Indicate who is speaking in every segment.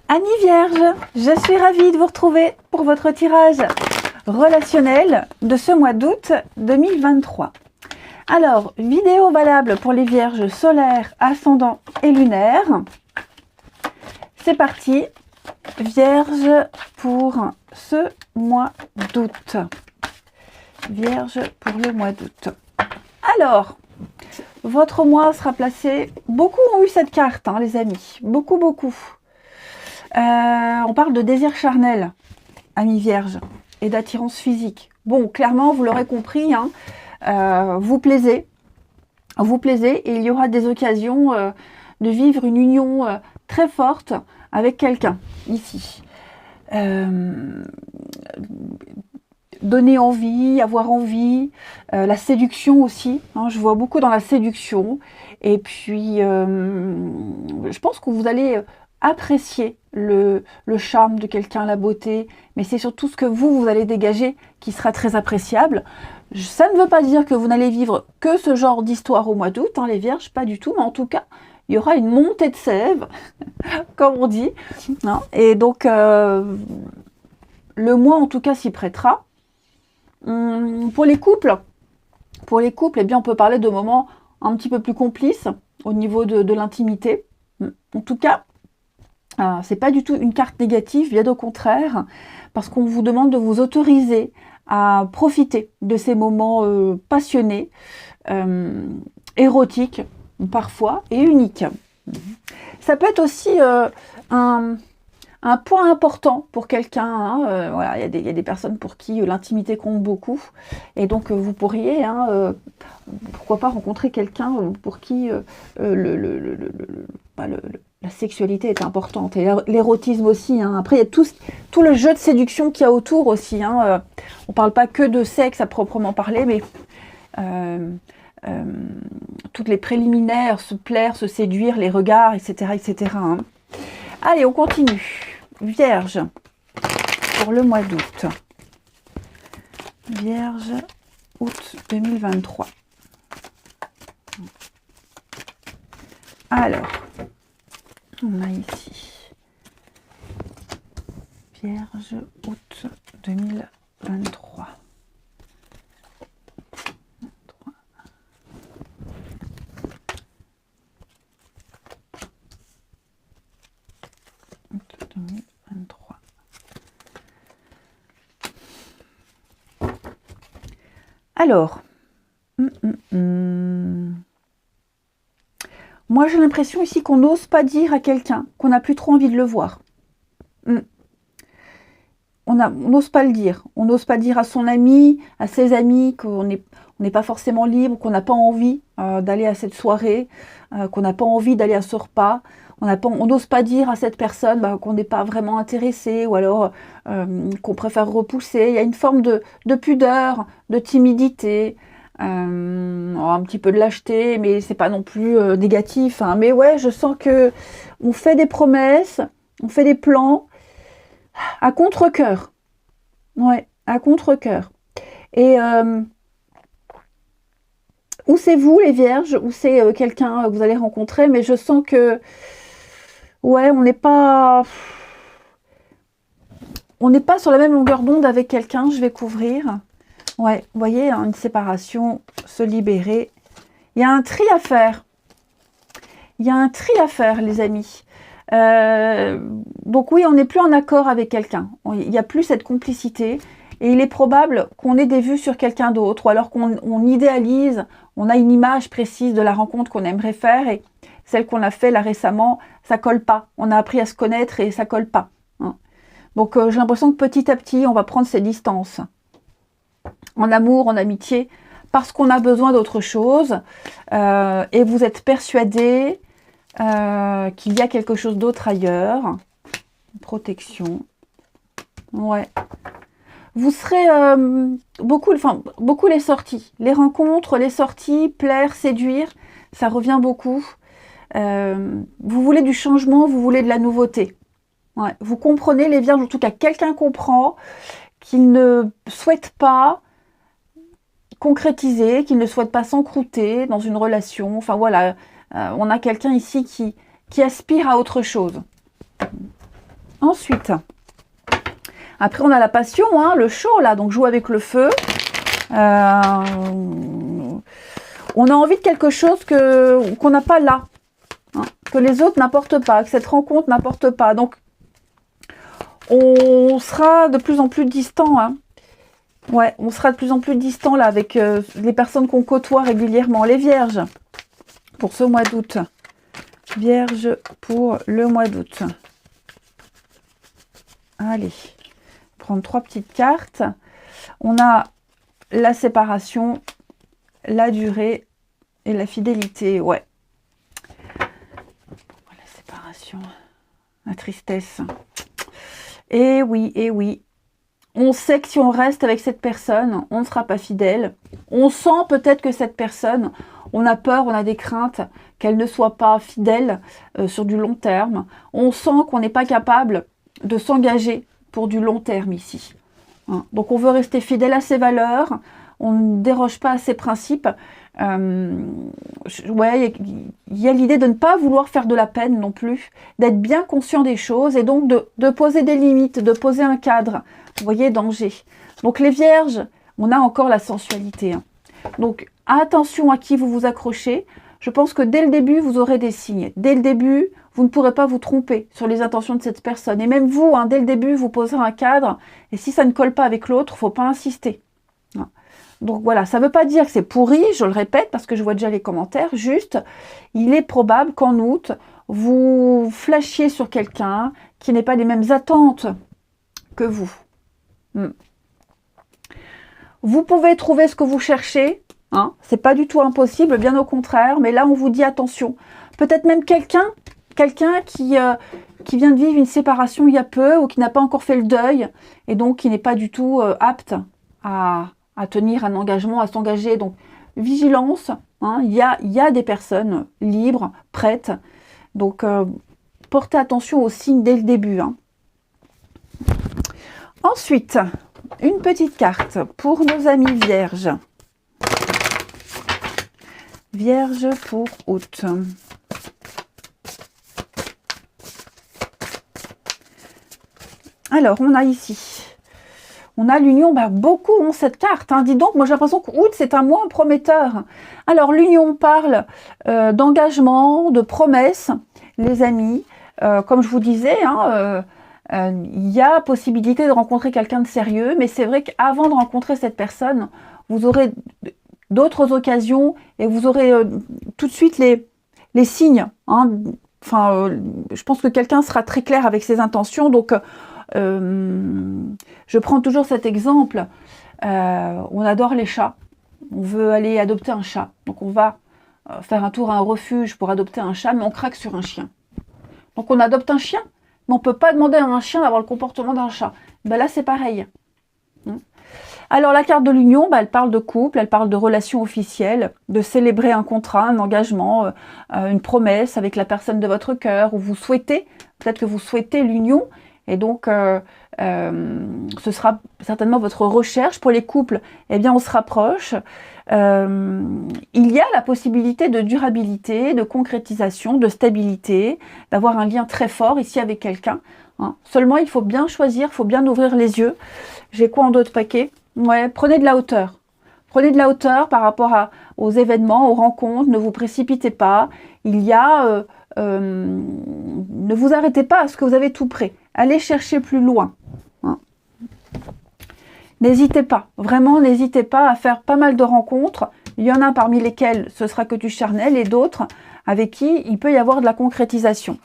Speaker 1: Amis Vierge, je suis ravie de vous retrouver pour votre tirage relationnel de ce mois d'août 2023. Alors, vidéo valable pour les Vierges solaires, ascendants et lunaires. C'est parti, Vierge pour ce mois d'août. Vierge pour le mois d'août. Alors, votre mois sera placé... Beaucoup ont eu cette carte, hein, les amis. Beaucoup. On parle de désir charnel, amis Vierges, et d'attirance physique. Bon, clairement, vous l'aurez compris, hein, vous plaisez, et il y aura des occasions de vivre une union très forte avec quelqu'un, ici. Donner envie, avoir envie, la séduction aussi, hein, je vois beaucoup dans la séduction, et puis je pense que vous allez apprécier le charme de quelqu'un, la beauté, mais c'est surtout ce que vous allez dégager qui sera très appréciable. Ça ne veut pas dire que vous n'allez vivre que ce genre d'histoire au mois d'août, hein, les Vierges, pas du tout, mais en tout cas, il y aura une montée de sève, comme on dit, hein, et donc le mois en tout cas s'y prêtera. Pour les couples, eh bien, on peut parler de moments un petit peu plus complices au niveau de l'intimité. En tout cas, c'est pas du tout une carte négative, bien au contraire, parce qu'on vous demande de vous autoriser à profiter de ces moments passionnés, érotiques parfois, et uniques. Ça peut être aussi un point important pour quelqu'un, hein, voilà, il y a des personnes pour qui l'intimité compte beaucoup, et donc vous pourriez, hein, pourquoi pas rencontrer quelqu'un pour qui la sexualité est importante, et l'érotisme aussi, hein. Après il y a tout le jeu de séduction qu'il y a autour aussi, hein. On parle pas que de sexe à proprement parler, mais toutes les préliminaires, se plaire, se séduire, les regards, etc. hein. Allez, on continue. Vierge, pour le mois d'août. Vierge, août 2023. Alors, on a ici Vierge, août 2023. Août 2023. Alors, moi j'ai l'impression ici qu'on n'ose pas dire à quelqu'un qu'on n'a plus trop envie de le voir. On n'ose pas le dire. On n'ose pas dire à son ami, à ses amis qu'on n'est pas forcément libre, qu'on n'a pas envie d'aller à cette soirée, qu'on n'a pas envie d'aller à ce repas. On n'ose pas dire à cette personne qu'on n'est pas vraiment intéressé, ou alors qu'on préfère repousser. Il y a une forme de pudeur, de timidité, un petit peu de lâcheté, mais c'est pas non plus négatif, hein. Mais ouais, je sens que on fait des promesses, on fait des plans à contre-cœur. Ouais, à contre-cœur. Et ou c'est vous les Vierges, ou c'est quelqu'un que vous allez rencontrer, mais je sens que ouais, on n'est pas sur la même longueur d'onde avec quelqu'un. Je vais couvrir. Ouais, vous voyez, hein, une séparation, se libérer. Il y a un tri à faire. Il y a un tri à faire, les amis. Donc oui, on n'est plus en accord avec quelqu'un. Il n'y a plus cette complicité. Et il est probable qu'on ait des vues sur quelqu'un d'autre, ou alors qu'on idéalise, on a une image précise de la rencontre qu'on aimerait faire, et celle qu'on a fait là récemment, ça colle pas. On a appris à se connaître et ça colle pas, hein. Donc j'ai l'impression que petit à petit, on va prendre ses distances. En amour, en amitié, parce qu'on a besoin d'autre chose. Et vous êtes persuadé qu'il y a quelque chose d'autre ailleurs. Protection. Ouais. Vous serez beaucoup les sorties. Les rencontres, les sorties, plaire, séduire, ça revient beaucoup. Vous voulez du changement, vous voulez de la nouveauté. Ouais. Vous comprenez, les Vierges, en tout cas, quelqu'un comprend qu'il ne souhaite pas concrétiser, qu'il ne souhaite pas s'encrouter dans une relation. Enfin voilà, on a quelqu'un ici qui aspire à autre chose. Ensuite, après on a la passion, hein, le chaud là, donc joue avec le feu. On a envie de quelque chose qu'on n'a pas là, hein, que les autres n'apportent pas, que cette rencontre n'apporte pas. Donc on sera de plus en plus distant, hein. Ouais, on sera de plus en plus distant là avec les personnes qu'on côtoie régulièrement. Les vierges, pour ce mois d'août. Vierge pour le mois d'août. Allez, prendre 3 petites cartes. On a la séparation, la durée et la fidélité. Ouais. La séparation, la tristesse. Et oui, et oui. On sait que si on reste avec cette personne, on ne sera pas fidèle. On sent peut-être que cette personne, on a peur, on a des craintes qu'elle ne soit pas fidèle sur du long terme. On sent qu'on n'est pas capable de s'engager pour du long terme ici. Hein. Donc on veut rester fidèle à ses valeurs, on ne déroge pas à ses principes. Ouais, il y a l'idée de ne pas vouloir faire de la peine non plus, d'être bien conscient des choses et donc de poser des limites, de poser un cadre. Vous voyez, danger. Donc les vierges, on a encore la sensualité. Hein. Donc attention à qui vous vous accrochez. Je pense que dès le début, vous aurez des signes. Dès le début, vous ne pourrez pas vous tromper sur les intentions de cette personne. Et même vous, hein, dès le début, vous posez un cadre. Et si ça ne colle pas avec l'autre, il ne faut pas insister. Hein. Donc voilà, ça ne veut pas dire que c'est pourri, je le répète, parce que je vois déjà les commentaires. Juste, il est probable qu'en août, vous flashiez sur quelqu'un qui n'ait pas les mêmes attentes que vous. Vous pouvez trouver ce que vous cherchez, hein, c'est pas du tout impossible, bien au contraire, mais là on vous dit attention. Peut-être même quelqu'un qui vient de vivre une séparation il y a peu ou qui n'a pas encore fait le deuil et donc qui n'est pas du tout apte à tenir un engagement, à s'engager. Donc vigilance, hein, il y a des personnes libres, prêtes, donc portez attention aux signes dès le début. Hein. Ensuite, une petite carte pour nos amis vierges. Vierge pour août. Alors, on a ici, on a l'union, bah, beaucoup ont cette carte. Hein. Dis donc, moi j'ai l'impression qu'août, c'est un mois prometteur. Alors, l'union parle d'engagement, de promesses, les amis. Comme je vous disais, hein, il y a possibilité de rencontrer quelqu'un de sérieux, mais c'est vrai qu'avant de rencontrer cette personne, vous aurez d'autres occasions et vous aurez tout de suite les signes. Hein. Enfin, je pense que quelqu'un sera très clair avec ses intentions. Donc, je prends toujours cet exemple. On adore les chats. On veut aller adopter un chat. Donc, on va faire un tour à un refuge pour adopter un chat, mais on craque sur un chien. Donc, on adopte un chien. Mais on ne peut pas demander à un chien d'avoir le comportement d'un chat. Ben là, c'est pareil. Alors, la carte de l'union, ben, elle parle de couple, elle parle de relations officielles, de célébrer un contrat, un engagement, une promesse avec la personne de votre cœur, où vous souhaitez, peut-être que vous souhaitez l'union, et donc ce sera certainement votre recherche. Pour les couples, eh bien, on se rapproche. Il y a la possibilité de durabilité, de concrétisation, de stabilité, d'avoir un lien très fort ici avec quelqu'un. Hein. Seulement, il faut bien choisir, il faut bien ouvrir les yeux. J'ai quoi en d'autres paquets? Ouais, prenez de la hauteur. Prenez de la hauteur par rapport aux événements, aux rencontres. Ne vous précipitez pas. Il y a... ne vous arrêtez pas à ce que vous avez tout prêt. Allez chercher plus loin. Hein. N'hésitez pas, vraiment n'hésitez pas à faire pas mal de rencontres. Il y en a parmi lesquelles ce sera que du charnel et d'autres avec qui il peut y avoir de la concrétisation.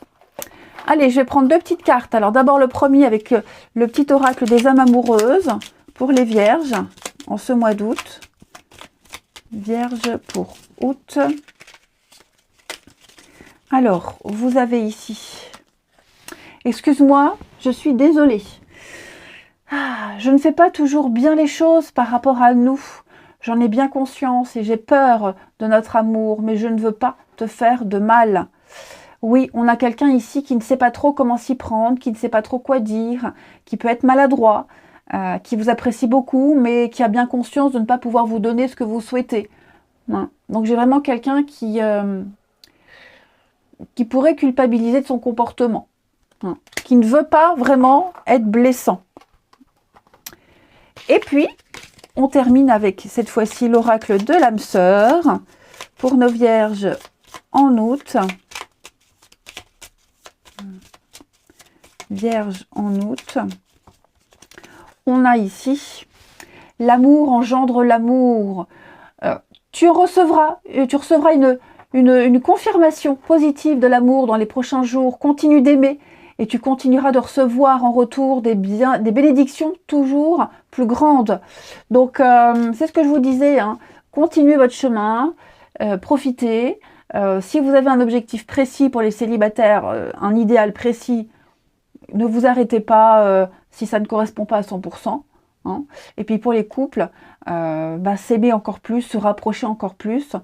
Speaker 1: Allez, je vais prendre 2 petites cartes. Alors d'abord le premier avec le petit oracle des âmes amoureuses pour les vierges en ce mois d'août. Vierge pour août. Alors, vous avez ici... Excuse-moi, je suis désolée. Je ne fais pas toujours bien les choses par rapport à nous. J'en ai bien conscience et j'ai peur de notre amour, mais je ne veux pas te faire de mal. Oui, on a quelqu'un ici qui ne sait pas trop comment s'y prendre, qui ne sait pas trop quoi dire, qui peut être maladroit, qui vous apprécie beaucoup, mais qui a bien conscience de ne pas pouvoir vous donner ce que vous souhaitez. Hein. Donc j'ai vraiment quelqu'un qui pourrait culpabiliser de son comportement. hein, qui ne veut pas vraiment être blessant. Et puis, on termine avec cette fois-ci l'oracle de l'âme sœur pour nos vierges en août. Vierge en août. On a ici l'amour engendre l'amour. Tu recevras une confirmation positive de l'amour dans les prochains jours. Continue d'aimer et tu continueras de recevoir en retour des bénédictions toujours plus grandes. Donc, c'est ce que je vous disais, hein. Continuez votre chemin, profitez. Si vous avez un objectif précis pour les célibataires, un idéal précis, ne vous arrêtez pas si ça ne correspond pas à 100%. Hein. Et puis pour les couples, s'aimer encore plus, se rapprocher encore plus.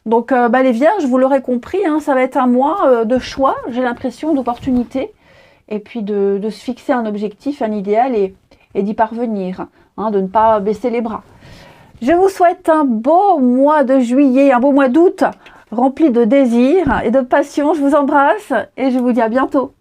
Speaker 1: Donc les vierges, vous l'aurez compris, hein, ça va être un mois de choix, j'ai l'impression, d'opportunité. Et puis de se fixer un objectif, un idéal et d'y parvenir. Hein, de ne pas baisser les bras. Je vous souhaite un beau mois de juillet, un beau mois d'août, rempli de désirs et de passion. Je vous embrasse et je vous dis à bientôt.